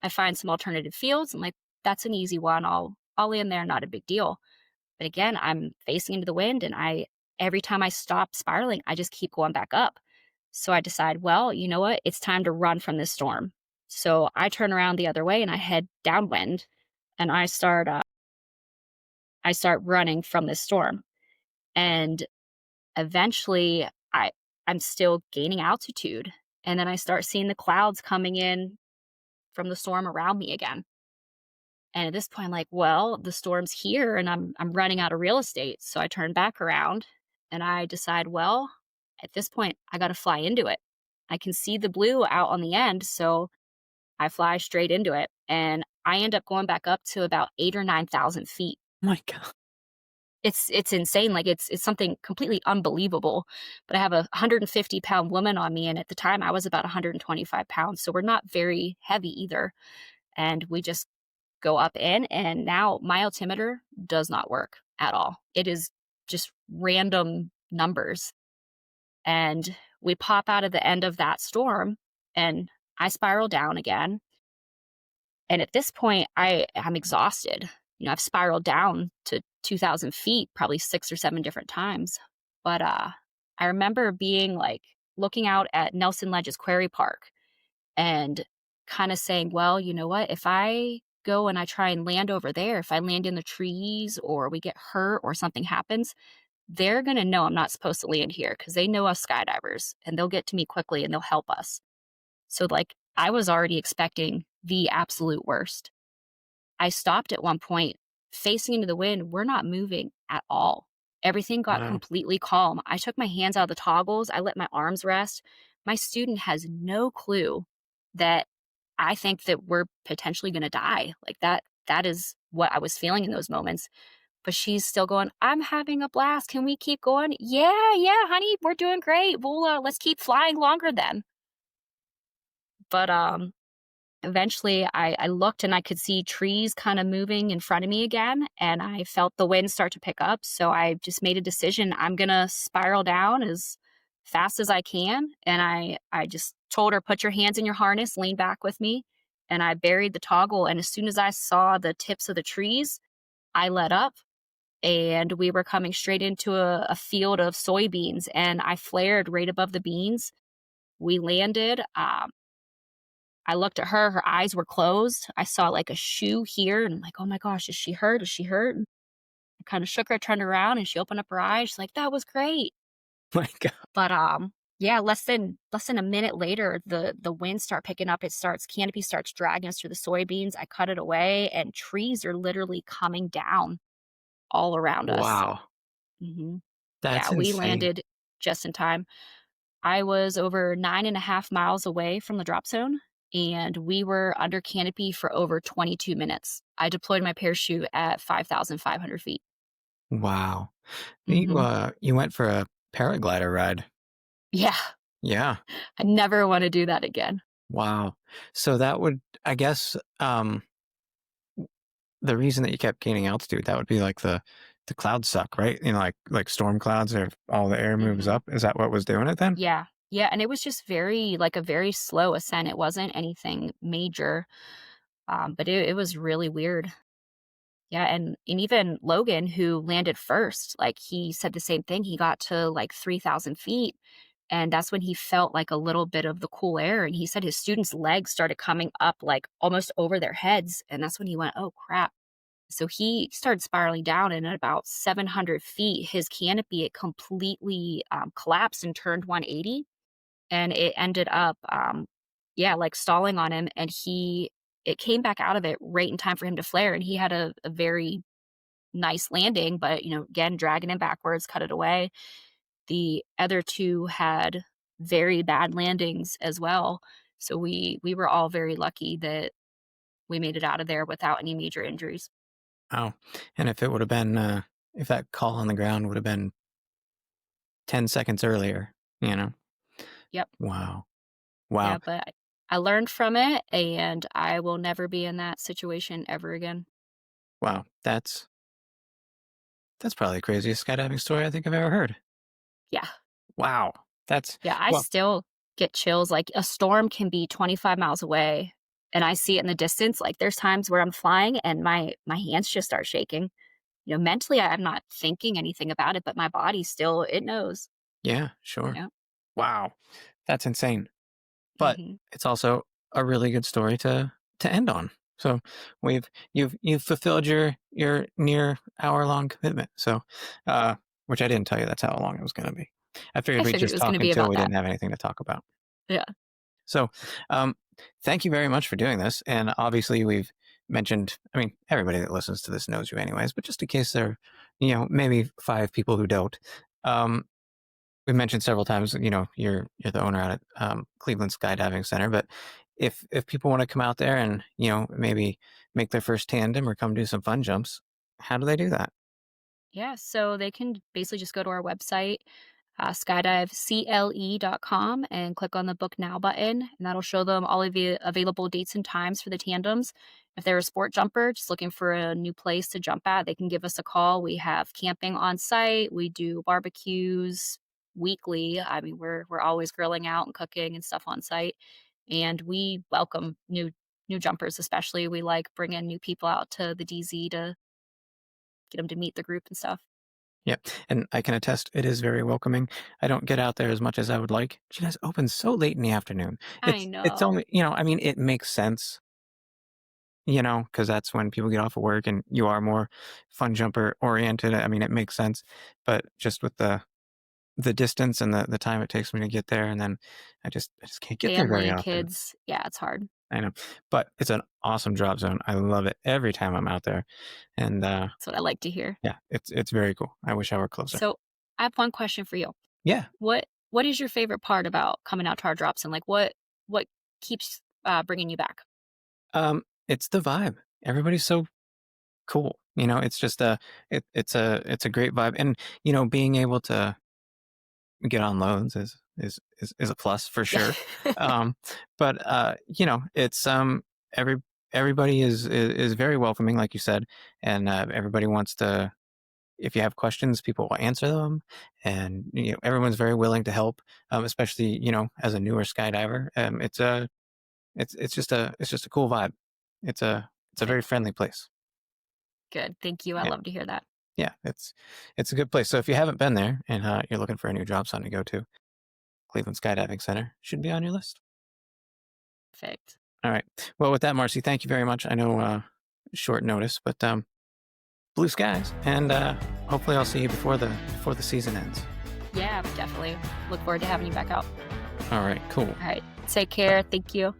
I find some alternative fields. I'm like, that's an easy one. I'll land there, not a big deal. But again, I'm facing into the wind, and every time I stop spiraling, I just keep going back up. So I decide, well, you know what? It's time to run from this storm. So I turn around the other way and I head downwind, and I start running from this storm. And eventually I'm still gaining altitude, and then I start seeing the clouds coming in from the storm around me again. And at this point, I'm like, well, the storm's here and I'm running out of real estate. So I turn back around and I decide, well, at this point, I got to fly into it. I can see the blue out on the end, so I fly straight into it, and I end up going back up to about 8 or 9,000 feet. My God. It's insane. Like it's something completely unbelievable. But I have a 150-pound woman on me, and at the time I was about 125 pounds, so we're not very heavy either. And we just go up in, and now my altimeter does not work at all. It is just random numbers. And we pop out of the end of that storm, and I spiral down again. And at this point, I'm exhausted. I've spiraled down to 2,000 feet probably 6 or 7 different times. But I remember being like looking out at Nelson Ledge's Quarry Park and kind of saying, well, you know what? If I go and I try and land over there, if I land in the trees or we get hurt or something happens, they're going to know I'm not supposed to land here because they know us skydivers, and they'll get to me quickly and they'll help us. So, like, I was already expecting the absolute worst. I stopped at one point, facing into the wind. We're not moving at all. Everything got Wow. completely calm. I took my hands out of the toggles. I let my arms rest. My student has no clue that I think that we're potentially going to die. Like that is what I was feeling in those moments. But she's still going, I'm having a blast. Can we keep going? Yeah, honey, we're doing great. Well, let's keep flying longer then. But eventually I looked and I could see trees kind of moving in front of me again, and I felt the wind start to pick up. So I just made a decision. I'm going to spiral down as fast as I can. And I just told her, put your hands in your harness, lean back with me. And I buried the toggle. And as soon as I saw the tips of the trees, I let up, and we were coming straight into a field of soybeans, and I flared right above the beans. We landed. I looked at her. Her eyes were closed. I saw like a shoe here, and I'm like, oh my gosh, is she hurt? Is she hurt? And I kind of shook her, turned around, and she opened up her eyes. She's like, that was great. My God. But yeah, less than a minute later, the winds start picking up. Canopy starts dragging us through the soybeans. I cut it away, and trees are literally coming down all around us. Wow. Mm-hmm. That's Yeah, we insane. landed just in time. I was over 9.5 miles away from the drop zone, and we were under canopy for over 22 minutes. I deployed my parachute at 5,500 feet. Wow. Mm-hmm. You went for a paraglider ride. Yeah, Yeah. I never want to do that again. Wow. So that would, I guess, the reason that you kept gaining altitude, that would be like the clouds suck, right? Like storm clouds, or all the air moves Mm-hmm. up. Is that what was doing it then? Yeah, and it was just a very slow ascent. It wasn't anything major, but it was really weird. Yeah, and even Logan, who landed first, like, he said the same thing. He got to like 3,000 feet, and that's when he felt like a little bit of the cool air. And he said his students' legs started coming up like almost over their heads, and that's when he went, "Oh crap!" So he started spiraling down, and at about 700 feet, his canopy, it completely collapsed and turned 180, and it ended up, yeah, like stalling on him, and it came back out of it right in time for him to flare, and he had a very nice landing, but again, dragging him backwards, cut it away. The other two had very bad landings as well, so we were all very lucky that we made it out of there without any major injuries. Oh, and if it would have been, if that call on the ground would have been 10 seconds earlier, you know? Yep. Wow. Yeah, Wow. but I learned from it, and I will never be in that situation ever again. Wow. That's probably the craziest skydiving story I think I've ever heard. Yeah. Wow. Yeah, I Well, still get chills. Like, a storm can be 25 miles away, and I see it in the distance. Like there's times where I'm flying and my hands just start shaking. Mentally I'm not thinking anything about it, but my body still, it knows, Yeah, you sure. know? Wow. That's insane. But hmm it's also a really good story to end on. So you've fulfilled your near hour-long commitment. So which I didn't tell you that's how long it was going to be. I I figured we'd figured it just was going talk to be until about we that. didn't have anything to talk about. Yeah. So thank you very much for doing this. And obviously we've mentioned, I mean, everybody that listens to this knows you anyways, but just in case there are, maybe 5 people who don't, um, we mentioned several times, you're the owner out at Cleveland Skydiving Center. But if people want to come out there and maybe make their first tandem or come do some fun jumps, how do they do that? Yeah, so they can basically just go to our website, skydivecle.com, and click on the Book Now button, and that'll show them all of the available dates and times for the tandems. If they're a sport jumper just looking for a new place to jump at, they can give us a call. We have camping on site. We do barbecues weekly. I mean, we're always grilling out and cooking and stuff on site, and we welcome new jumpers. Especially, we like bringing new people out to the DZ to get them to meet the group and stuff. Yep. And I can attest it is very welcoming. I don't get out there as much as I would like. She guys open so late in the afternoon. I It's know. only, I mean, it makes sense, because that's when people get off of work and you are more fun jumper oriented. I mean, it makes sense. But just with the distance and the time it takes me to get there, and then I just can't get there very Family, often. kids, yeah, it's hard. I know. But it's an awesome drop zone. I love it every time I'm out there. And That's what I like to hear. yeah, it's very cool. I wish I were closer. So, I have one question for you. Yeah. What is your favorite part about coming out to our drops, and, like, what keeps, bringing you back? It's the vibe. Everybody's so cool. It's just it's a great vibe. And being able to get on loads is a plus for Yeah. sure. Um, but it's every everybody is very welcoming, like you said, and everybody wants to. If you have questions, people will answer them, and everyone's very willing to help. Especially as a newer skydiver, it's just a cool vibe. It's a very Good, friendly place. good, thank you, I Yeah. love to hear that. Yeah, it's a good place. So if you haven't been there and you're looking for a new drop zone to go to, Cleveland Skydiving Center should be on your list. Perfect. All right. Well, with that, Marcy, thank you very much. I know short notice, but blue skies, and hopefully I'll see you before the season ends. Yeah, definitely. Look forward to having you back out. All right, cool. Alright, take care, thank you.